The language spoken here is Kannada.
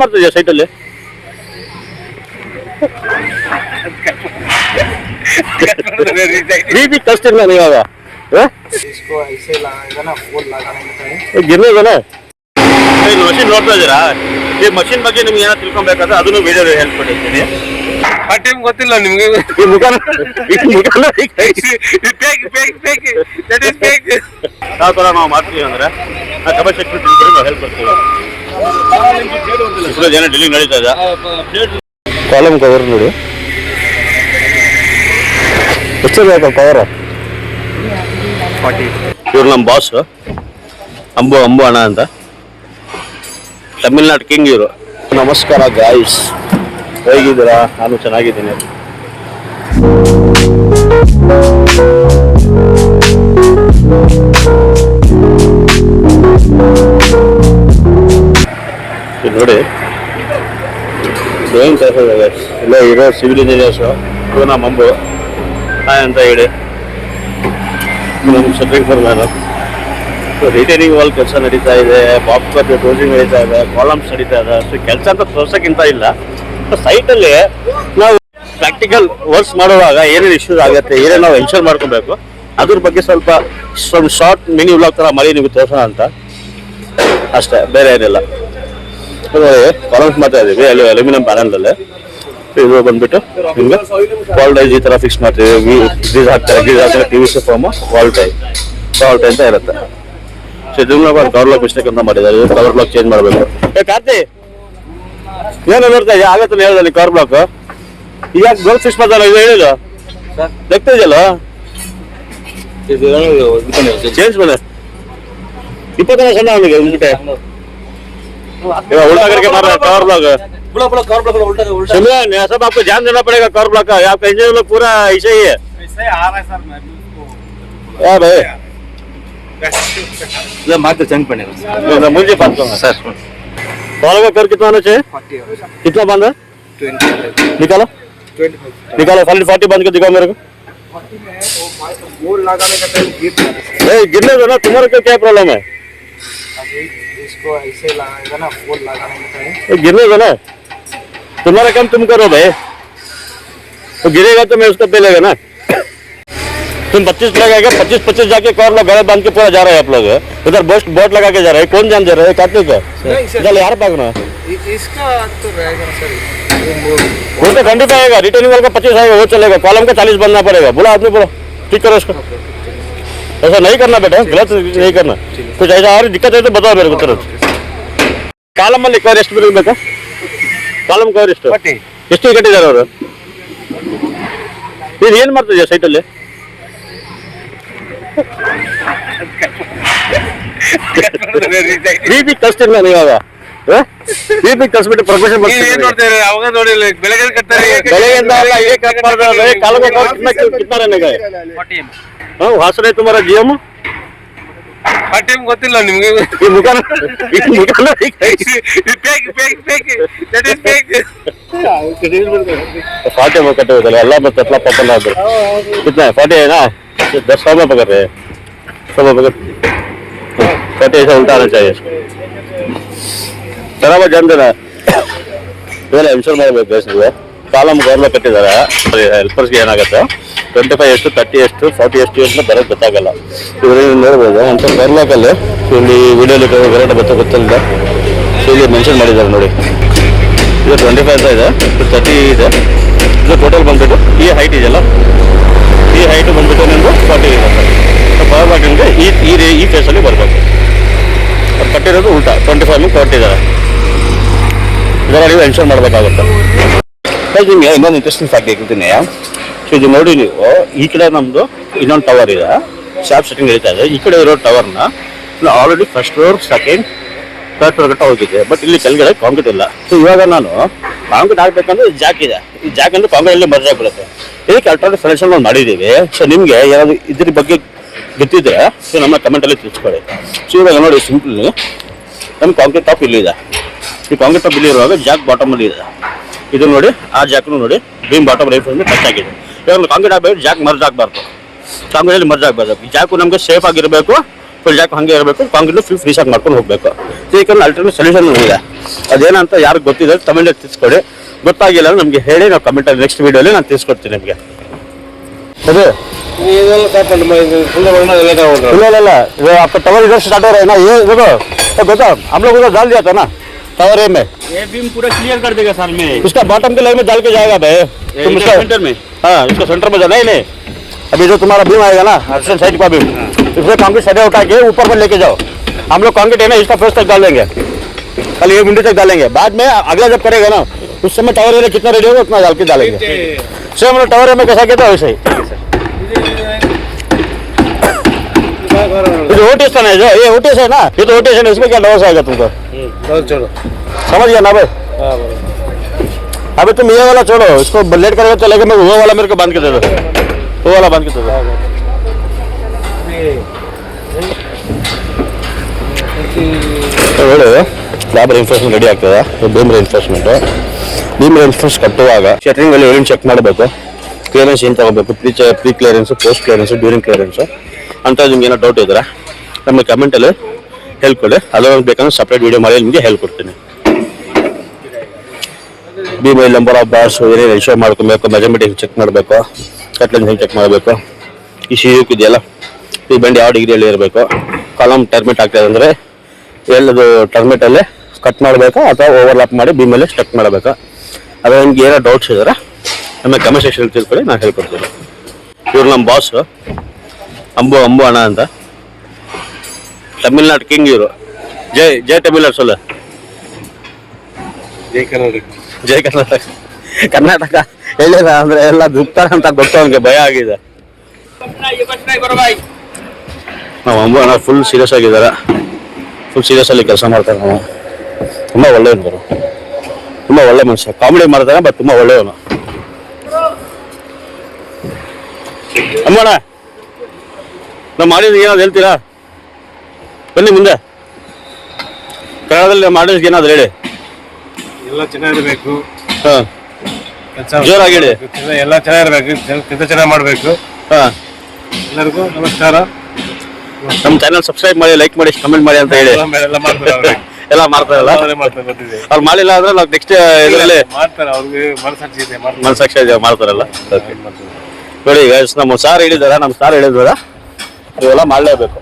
ಮಾಡ್ತಿದ್ಯಾ ಸೈಟಲ್ಲಿ? बीबी कस्टमर नहीं होगा इसको ऐसे लगाएगा ना, फुल लगाने का है गिरने ना मशीन ನೋಡ್ತಾ ಇದ್ದೀರಾ? ಈ ಮಷಿನ್ ಬಗ್ಗೆ ನಿಮ್ಗೆ ಏನೋ ತಿಳ್ಕೊಬೇಕಾದ್ರೆ ಅದನ್ನು ವಿಡಿಯೋ ಹೆಲ್ಪ್ ಕೊಟ್ಟಿರ್ತೀನಿ. ಆ ಟೈಮ್ ಗೊತ್ತಿಲ್ಲ ನಿಮ್ಗೆ. ಈ ಮುಖಾನ ಯಾವ ಥರ ನಾವು ಮಾಡ್ತೀವಿ ಅಂದ್ರೆ ಡಬಲ್ ಸೆಕ್ಯೂರಿಟಿ ನಾವು ಹೆಲ್ಪ್ ಮಾಡ್ತೀವಿ. ಎಷ್ಟೋ ಜನ ಡಿಲಿಂಗ್ ನಡೀತಾ ಇದೆ. ಕಾಲಮ್ ಕವರ್ ನೋಡಿ ಎಷ್ಟು ಬೇಕಾ ಕವರ್? ಇವ್ರು ನಮ್ಮ ಬಾಸ್ ಅಂಬು ಅಣ್ಣ ಅಂತ, ತಮಿಳ್ನಾಡು ಕಿಂಗ್ ಇವರು. ನಮಸ್ಕಾರ ಗಾಯ್ಸ್, ಹೇಗಿದ್ದೀರಾ? ನಾನು ಚೆನ್ನಾಗಿದ್ದೀನಿ. ನೋಡಿ ಡ್ರಾಯಿಂಗ್ ಕೆಲಸ ಇಲ್ಲ ಇರೋ ಸಿವಿಲ್ ಇಂಜಿನಿಯರ್ಸು ಇವು ನಮ್ಮ ಅಂಬು ಅಂತ ಹೇಳಿ ನಮ್ಮ ಸೆಟ್ರಿಂಗ್ ಫರ್ ನಾನು ರಿಟೈನಿಂಗ್ ವಾಲ್ ಕೆಲಸ ನಡೀತಾ ಇದೆ, ಬಾಕ್ಸ್ ಬಗ್ಗೆ ಡೋಸಿಂಗ್ ನಡೀತಾ ಇದೆ, ಕಾಲಮ್ಸ್ ನಡೀತಾ ಇದೆ. ಸೊ ಕೆಲಸ ಅಂತ ತೋರ್ಸೋಕ್ಕಿಂತ ಇಲ್ಲ, ಸೈಟಲ್ಲಿ ನಾವು ಪ್ರಾಕ್ಟಿಕಲ್ ವರ್ಕ್ಸ್ ಮಾಡುವಾಗ ಏನೇನು ಇಶ್ಯೂಸ್ ಆಗುತ್ತೆ, ಏನೇನು ನಾವು ಎನ್ಶೋರ್ ಮಾಡ್ಕೊಬೇಕು ಅದ್ರ ಬಗ್ಗೆ ಸ್ವಲ್ಪ ಶಾರ್ಟ್ ಮಿನಿ ವ್ಲಾಗ್ ಥರ ಮಾಡಿ ನಿಮಗೆ ತೋರ್ಸೋಣ ಅಂತ ಅಷ್ಟೇ, ಬೇರೆ ಏನಿಲ್ಲ. ಕಾಲಮ್ಸ್ ಮಾಡ್ತಾ ಇದ್ದೀವಿ ಅಲ್ಲಿ ಅಲ್ಯೂಮಿನಿಯಂ ಪ್ಯಾನಲ್ನಲ್ಲಿ. ಇದು ಬಂದ್ಬಿಟ್ಟು ನಿಮಗೆ ವಾಲ್ ಟೈ ಈ ಥರ ಫಿಕ್ಸ್ ಮಾಡ್ತೀವಿ. ಗೀಸ್ ಹಾಕ್ತಾರೆ, PVC ಫಾರ್ಮ್ ವಾಲ್ ಟೈ ಅಂತ ಇರುತ್ತೆ. ಸೊ ಇದನ್ನ ಕವರ್ ಬ್ಲಾಕ್ ಮಿಸ್ಟೇಕ್ ಅಂತ ಮಾಡಿದ್ದಾರೆ, ಕವರ್ ಬ್ಲಾಕ್ ಚೇಂಜ್ ಮಾಡಬೇಕು. ಕಾರ್ತಿ ಏನು ನೋಡ್ತಾ ಇದೆಯಾ? ಆಗತ್ತೆ ಹೇಳಿದಲ್ಲಿ ಕವರ್ ಬ್ಲಾಕ್ ಈಗ ಗೋಲ್ ಫಿಕ್ಸ್ ಮಾಡ್ತಾರ, ಇದು ಹೇಳಿಲ್ಲ ಲೆಕ್ಕ ಇದೆಯಲ್ಲ ಚೇಂಜ್ ಮಾಡಿ 20 ಜನ ಸಣ್ಣ ಅವನಿಗೆ ಉಲ್ಟೆ उल्टा करके मार रहा है कवर ब्लॉक। कवर ब्लॉक उल्टा उल्टा सुनिए सब आपको ध्यान देना पड़ेगा कवर ब्लॉक का। आपका इंजीनियर लोग पूरा ऐसे ही है। ऐसे आ रहा है सर, मैं भी उसको क्या भाई ले मात्र चेंज पड़ेगा मुझे बात करो सर। कॉल का कर कितना आना चाहिए? 40 कितना बंद है? 20 निकालो 25 निकालो 40 बंद के दिखाओ मेरे को। वो लगाने का टाइम गिरने दो ना, तुम्हारे को क्या प्रॉब्लम है? इसको ऐसे लगाएगा ना, फुल लगाने का है गिरने दो ना, तुम्हारा काम तुम करो भाई। तो गिरेगा तो मैं उसको पे लेगा ना। तुम 25 लगाएगा, 25 जाके कवर लोग गले बांध के पूरा जा रहे हैं आप लोग। उधर बोट लगा के जा रहे हैं, कौन जान दे रहे हैं? काटने का चल यार भागना। इसका तो रहेगा सर, वो तो 25 आएगा, रिटर्निंग वाला का 25 आएगा, वो चलेगा। कॉलम का 40 बनना पड़ेगा। बोला आदमी, बोलो ठीक करो उसको। ऐसा नहीं करना बेटा, गलत नहीं करना। कुछ ऐसा और दिक्कत है तो बताओ मेरे को तुरंत। ಕಾಲಮ್ ಅಲ್ಲಿ ಕವರ್ ಎಷ್ಟು ಬರಬೇಕಾ? ಕಾಲಮ್ ಕವರ್ ಎಷ್ಟು ಕಟ್ಟಿದ್ದಾರೆ ಅವರು? ನೀನು ಏನು ಮಾಡ್ತಿದ್ಯಾ ಸೈಟಲ್ಲಿ? ಬೀಬಿ ಕಳಿಸ್ತೀನಿ ನಾನು ಇವಾಗ. ಬೀಬಿ ಕಳಿಸ್ಬಿಟ್ಟು ಪ್ರೊಫೆಷನ್ ಬೆಳಗ್ಗೆಯಿಂದ ಕಾಲಮ್ ಕವರ್ ಕಿತ್ನಾ रहेगा? हाँ वहाँ से तुम्हारा जीएम ಆ ಟೈಮ್ ಗೊತ್ತಿಲ್ಲ ನಿಮ್ಗೆ. ಈ ಮುಖಾನ फाटे में कटे हुए अल्लाह में ततला पकड़ना है। कितना है? 40 है ना, 10 में पकड़ रहे हैं, 100 में पकड़। 40 ऐसा उल्टा आना चाहिए बराबर, जान देना ಇದೆಲ್ಲ ಇನ್ಶೂರ್ ಮಾಡಬೇಕು. ಕಾಲಮ್ ಗೌರ್ಮೆಂಟ್ ಕಟ್ಟಿದ್ದಾರೆ. ಹೆಲ್ಪರ್ಸ್ಗೆ ಏನಾಗುತ್ತೆ 25 ಎಷ್ಟು, 30 ಎಷ್ಟು, 40 ಎಷ್ಟು ಅಂತ ಬರೋದು ಗೊತ್ತಾಗಲ್ಲ. ಇವ್ರಿಗೆ ನೋಡ್ಬೋದು ಅಂತ ಗೌರ್ಮೆಂಟಲ್ಲಿ ಇಲ್ಲಿ ವಿಡಿಯೋಲಿ ಗೌರ್ಮೆಂಟ್ ಗೊತ್ತಿಲ್ಲ. ಸೊ ಇಲ್ಲಿ ಮೆನ್ಷನ್ ಮಾಡಿದ್ದಾರೆ ನೋಡಿ, ಇದು 25 ಅಂತ ಇದೆ, 30 ಇದೆ. ಇದು ಟೋಟಲ್ ಬಂದ್ಬಿಟ್ಟು ಈ ಹೈಟ್ ಇದೆಯಲ್ಲ, ಈ ಹೈಟ್ ಬಂದ್ಬಿಟ್ಟು ನಿಮ್ಮದು 40 ಇರುತ್ತೆ. ಪವರ್ ನಿಮಗೆ ಈ ಫೇಸಲ್ಲಿ ಬರಬೇಕು. ಅದು ಕಟ್ಟಿರೋದು ಉಲ್ಟಾ 25 ಕೊಟ್ಟಿದ್ದಾರೆ. ಇದರ ನೀವು ಎನ್ಶೂರ್ ಮಾಡಬೇಕಾಗುತ್ತೆ. ನಿಮಗೆ ಇನ್ನೊಂದು ಇಂಟ್ರೆಸ್ಟಿಂಗ್ ಫ್ಯಾಕ್ಟ್ ಹೇಳ್ತೀನಿ. ಸೊ ಇದು ನೋಡಿ, ನೀವು ಈ ಕಡೆ ನಮ್ಮದು ಇನ್ನೊಂದು ಟವರ್ ಇದೆ, ಶಾಪ್ ಸೆಟ್ಟಿಂಗ್ ನಡೀತಾ ಇದೆ. ಈ ಕಡೆ ಇರೋ ಟವರ್ನ already first floor, second, third floor ಗಟ್ಟ ಹೋಗಿದೆ. ಬಟ್ ಇಲ್ಲಿ ಕೆಳಗಡೆ ಕಾಂಕ್ರೀಟ್ ಇಲ್ಲ. ಸೊ ಇವಾಗ ನಾನು ಕಾಂಕ್ರೀಟ್ ಹಾಕ್ಬೇಕಂದ್ರೆ ಜಾಕ್ ಇದೆ. ಈ ಜಾಕ್ ಅಂದ್ರೆ ಕಾಂಕ್ರೀಟಲ್ಲಿ ಮರ್ಜ್ ಆಗಿಬಿಡುತ್ತೆ. ಇದಕ್ಕೆ ಅಲ್ಟ್ರಾಟಿವ್ ಸೊಲ್ಯೂಷನ್ ನಾವು ಮಾಡಿದ್ದೀವಿ. ಸೊ ನಿಮಗೆ ಯಾರಾದರೂ ಇದ್ರ ಬಗ್ಗೆ ಗೊತ್ತಿದ್ರೆ ಸೊ ನಮ್ಮ ಕಮೆಂಟಲ್ಲಿ ತಿಳಿಸ್ಕೊಳ್ಳಿ. ಸೊ ಇವಾಗ ನೋಡಿ, ಸಿಂಪಲ್ ನಮ್ಮ ಕಾಂಕ್ರೀಟ್ ಟಾಪ್ ಇಲ್ಲಿದೆ. ಈ ಕಾಂಕ್ರೀಟ್ ಟಾಪ್ ಇಲ್ಲಿ ಇರುವಾಗ ಜಾಕ್ ಬಾಟಮಲ್ಲಿ ಇದೆ. ಇದು ನೋಡಿ, ಆ ಜಾಕ್ನು ನೋಡಿ, ಬೀಮ್ ಬಾಟಮ್ ರೈಫ್ ಟಚ್ ಆಗಿದೆ. ಇವಾಗ ಕಾಂಕ್ರೀಟ್ ಆಗಬೇಕು, ಜಾಕ್ ಮರ್ಜ್ ಆಗಬಾರ್ದು, ಕಾಂಕ್ರೀಟಲ್ಲಿ ಮರ್ಜ್ ಆಗಬಾರ್ದು. ಜಾಕು ನಮಗೆ ಸೇಫ್ ಆಗಿರಬೇಕು, ಫುಲ್ ಜಾಕ್ ಹಂಗೆ ಇರಬೇಕು, ಕಾಂಕ್ರೀಟ್ ಫುಲ್ ಫ್ರೀಸಾಗಿ ಮಾಡ್ಕೊಂಡು ಹೋಗಬೇಕು. ಇದಕ್ಕೆ ಅಲ್ಟರ್ನೇಟ್ ಸೊಲ್ಯೂಷನ್ ಇದೆ. ಅದೇನಂತ ಯಾರಿಗೆ ಗೊತ್ತಿದೆ ಕಮೆಂಟ್ ತಿಳಿಸ್ಕೊಡಿ. ಗೊತ್ತಾಗಿಲ್ಲ ಅಂದ್ರೆ ನಮಗೆ ಹೇಳಿ, ನಾವು ಕಮೆಂಟಲ್ಲಿ ನೆಕ್ಸ್ಟ್ ವೀಡಿಯೋಲಿ ನಾನು ತಿಳಿಸ್ಕೊಡ್ತೀನಿ ನಿಮಗೆ. अरे वो आपका टावर इधर स्टार्ट हो रहा है ना, ये देखो तो बेटा हम लोग उधर डाल दिया था ना टावर में, ये बीम पूरा क्लियर कर देगा सर में। इसका बॉटम के लाइन में डाल के जाएगा भाई तुम इसका सेंटर में। हाँ इसका सेंटर में जाना ही नहीं। अभी जो तुम्हारा बीम आएगा ना साइड का बीम, इससे कांक्रीट सड़े उठा के ऊपर पर लेके जाओ। हम लोग कांक्रीट है ना इसका फर्स्ट तक डाल देंगे, कल ये विंडो तक डालेंगे। बाद में अगला जब करेगा ना उस समय टावर एरिया कितना रेडी होगा उतना डाल के डालेंगे। सेम हम लोग टावर में कैसा कहता है वैसे ही। ये ओटीएस है जो, ये ओटीएस है ना, ये तो ओटीएस है, इसमें क्या लॉस आएगा तुमको? चलो समझ गया ना भाई। अभी तुम ये वाला छोड़ो, इसको लेट करेगा चलेगा, मैं वो वाला मेरे को बांध के दे दो, वो वाला बांध के दे दो। ಸ್ಲಾಬ್ ರಿಇನ್ಫೋರ್ಸ್ಮೆಂಟ್ ರೆಡಿ ಆಗ್ತದೆ. ಬೀಮ್ ರಿಇನ್ಫೋರ್ಸ್ ಕಟ್ಟುವಾಗ ಶಟರಿಂಗ್ ಅಲ್ಲಿ ಏನೇನು ಚೆಕ್ ಮಾಡಬೇಕು, ಕ್ಲಿಯರೆನ್ಸ್ ಏನು ತಗೋಬೇಕು, pre clearance, post clearance, during clearance ಅಂತ ನಿಮ್ಗೆ ಏನೋ ಡೌಟ್ ಇದ್ರೆ ನಮ್ಮ ಕಮೆಂಟಲ್ಲಿ ಹೇಳ್ಕೊಡಿ. ಅದೊಂದು ಬೇಕಂದ್ರೆ ಸಪ್ರೇಟ್ ವೀಡಿಯೋ ಮಾಡಿ ನಿಮಗೆ ಹೇಳ್ಕೊಡ್ತೀನಿ. ಬೀಮ್ ನಂಬರ್ ಆಫ್ ಬಾರ್ಸ್ ಏನೇನು ಇಶ್ಯೂ ಮಾಡ್ಕೊಬೇಕು, ಮೆಜರ್ಮೆಂಟ್ ಚೆಕ್ ಮಾಡಬೇಕು, ಕಟ್ಲೆನ್ಸ್ ಹೆಂಗೆ ಚೆಕ್ ಮಾಡಬೇಕು, ಈ ಶಿಯೂಕ್ ಇದೆಯಲ್ಲ ಈ ಬೆಂಡ್ ಯಾವ ಡಿಗ್ರಿಯಲ್ಲಿ ಇರಬೇಕು, ಕಾಲಮ್ ಟರ್ಮಿಟ್ ಆಗ್ತದೆ ಅಂದರೆ ಎಲ್ಲದು ಟರ್ಮಿಟಲ್ಲೇ ಕಟ್ ಮಾಡಬೇಕಾ ಅಥವಾ ಓವರ್ಲಾಪ್ ಮಾಡಿ ಬೀಮಲ್ಲಿ ಸ್ಟಕ್ ಮಾಡಬೇಕಾ, ಅದು ನಿಮ್ಗೆ ಏನೋ ಡೌಟ್ಸ್ ಇದ್ದಾರೆ ನಮ್ಮ ಕಮೆಂಟ್ ಸೆಕ್ಷನ್ ತಿಳ್ಕೊಳ್ಳಿ, ನಾನು ಹೇಳ್ಕೊಡ್ತೀನಿ. ಇವ್ರು ನಮ್ಮ ಬಾಸ್ ಅಂಬು ಅಣ್ಣ ಅಂತ, ತಮಿಳ್ನಾಡು ಕಿಂಗ್ ಇವರು. ಜೈ ತಮಿಳ್ನಾಡು ಸೊಲ್ಲ, जय कर्नाटक। ಜೈ ಕರ್ನಾಟಕ. ಕರ್ನಾಟಕ ಹೇಳಿದ ಅಂದ್ರೆ ಎಲ್ಲ ದುಕ್ತಾರೆ ಅಂತ ಗೊತ್ತು, ಅವನಿಗೆ ಭಯ ಆಗಿದೆ. ನಾವು ಅಂಬು ಅಣ್ಣ ಫುಲ್ ಸೀರಿಯಸ್ ಆಗಿದ್ದಾರೆ, ಫುಲ್ ಸೀರಿಯಸ್ ಅಲ್ಲಿ ಕೆಲಸ ಮಾಡ್ತಾರೆ. ನಾವು ತುಂಬ ಒಳ್ಳೆಯವರು, ತುಂಬ ಒಳ್ಳೆ ಮನುಷ್ಯ, ಕಾಮಿಡಿ ಮಾಡ್ತಾರೆ ಬಟ್ ತುಂಬ ಒಳ್ಳೆಯವನು. ಅಮ್ಮಣ್ಣ ನಾವು ಮಾಡಿದ ಏನಾದ್ರು ಹೇಳ್ತೀರಾ? ಬನ್ನಿ ಮುಂದೆ. ಕನ್ನಡದಲ್ಲಿ ಮಾಡಿದ ಏನಾದ್ರು ಹೇಳಿ. ಎಲ್ಲ ಚೆನ್ನಾಗಿರ್ಬೇಕು, ಹಾಂ ಜೋರಾಗಿ ಹೇಳಿ. ಎಲ್ಲ ಚೆನ್ನಾಗಿರ್ಬೇಕು, ಕೆಲಸ ಚೆನ್ನಾಗಿ ಮಾಡಬೇಕು. ಹಾಂ ಎಲ್ಲರಿಗೂ ನಮಸ್ಕಾರ. ನಮ್ಮ ಚಾನಲ್ ಸಬ್ಸ್ಕ್ರೈಬ್ ಮಾಡಿ, ಲೈಕ್ ಮಾಡಿ, ಕಮೆಂಟ್ ಮಾಡಿ ಅಂತ ಹೇಳಿ. ಎಲ್ಲ ಮಾಡ್ತಾರೆ, ಎಲ್ಲ ಮಾಡ್ತಾರಲ್ಲ, ಅವ್ರು ಮಾಡಿಲ್ಲ ಅಂದ್ರೆ ನಾವು ನೆಕ್ಸ್ಟ್ ಇದರಲ್ಲಿ ಮಾಡ್ತಾರೆ. ಅವ್ರಿಗೆ ಮನಸ್ಸಾಕ್ಷಿ ಇದೆ, ಮನಸ್ಸಾಕ್ಷಿ ಮಾಡ್ತಾರಲ್ಲ. ನೋಡಿ ಈಗ ನಮ್ಮ ಸಾರ್ ಹೇಳಿದಾರ, ನಮ್ಮ ಸಾರ್ ಹೇಳಿದಾರ ಇವೆಲ್ಲ ಮಾಡಲೇಬೇಕು.